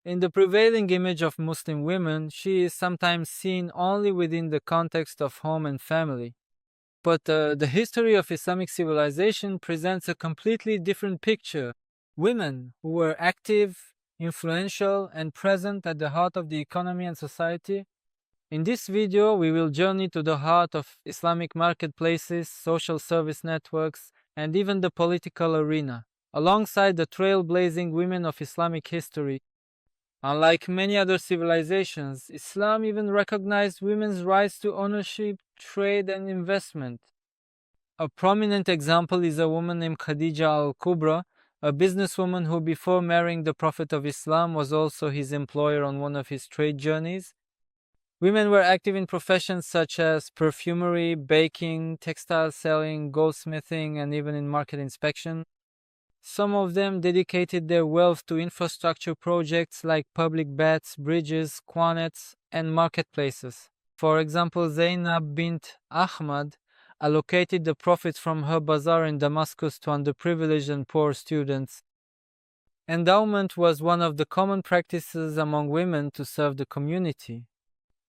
In the prevailing image of Muslim women, she is sometimes seen only within the context of home and family. But the history of Islamic civilization presents a completely different picture. Women who were active, influential, and present at the heart of the economy and society. In this video, we will journey to the heart of Islamic marketplaces, social service networks, and even the political arena, alongside the trailblazing women of Islamic history. Unlike many other civilizations, Islam even recognized women's rights to ownership, trade, and investment. A prominent example is a woman named Khadija al-Kubra, a businesswoman who before marrying the Prophet of Islam was also his employer on one of his trade journeys. Women were active in professions such as perfumery, baking, textile selling, goldsmithing, and even in market inspection. Some of them dedicated their wealth to infrastructure projects like public baths, bridges, qanats, and marketplaces. For example, Zainab bint Ahmad allocated the profits from her bazaar in Damascus to underprivileged and poor students. Endowment was one of the common practices among women to serve the community.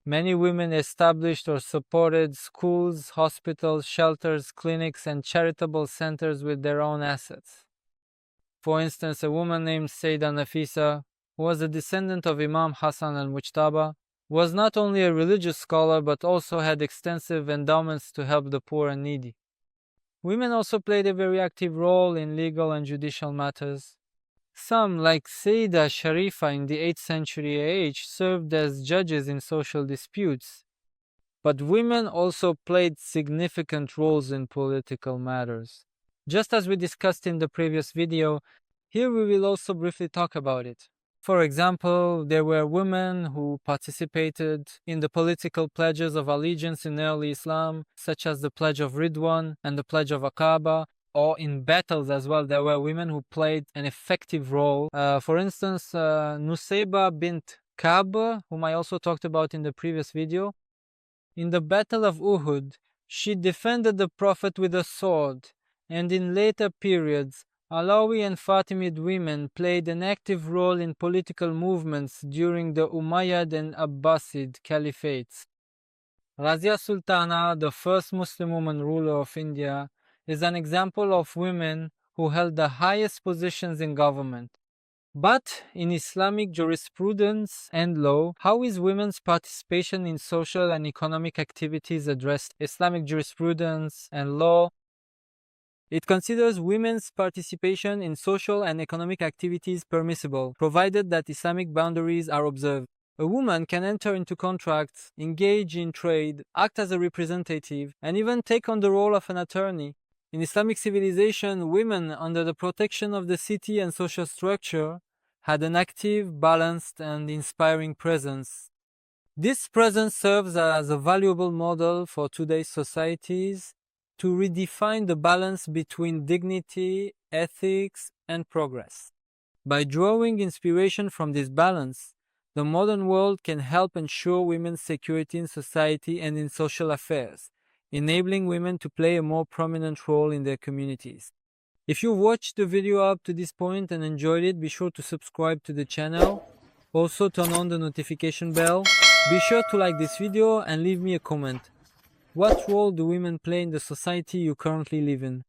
Many women established or supported schools, hospitals, shelters, clinics, and charitable centers with their own assets. For instance, a woman named Sayyidah Nafisa, who was a descendant of Imam Hassan al-Mujtaba, was not only a religious scholar but also had extensive endowments to help the poor and needy. Women also played a very active role in legal and judicial matters. Some, like Sayyidah Sharifa in the 8th century AH, served as judges in social disputes. But women also played significant roles in political matters. Just as we discussed in the previous video, here we will also briefly talk about it. For example, there were women who participated in the political pledges of allegiance in early Islam, such as the Pledge of Ridwan and the Pledge of Aqaba, or in battles as well. There were women who played an effective role. For instance, Nusayba bint Ka'b, whom I also talked about in the previous video. In the Battle of Uhud, she defended the Prophet with a sword, and in later periods, Alawi and Fatimid women played an active role in political movements during the Umayyad and Abbasid caliphates. Razia Sultana, the first Muslim woman ruler of India, is an example of women who held the highest positions in government. But in Islamic jurisprudence and law, how is women's participation in social and economic activities addressed? Islamic jurisprudence and law, it considers women's participation in social and economic activities permissible, provided that Islamic boundaries are observed. A woman can enter into contracts, engage in trade, act as a representative, and even take on the role of an attorney. In Islamic civilization, women, under the protection of the city and social structure, had an active, balanced, and inspiring presence. This presence serves as a valuable model for today's societies to redefine the balance between dignity, ethics, and progress. By drawing inspiration from this balance, the modern world can help ensure women's security in society and in social affairs, enabling women to play a more prominent role in their communities. If you watched the video up to this point and enjoyed it, be sure to subscribe to the channel. Also turn on the notification bell. Be sure to like this video and leave me a comment. What role do women play in the society you currently live in?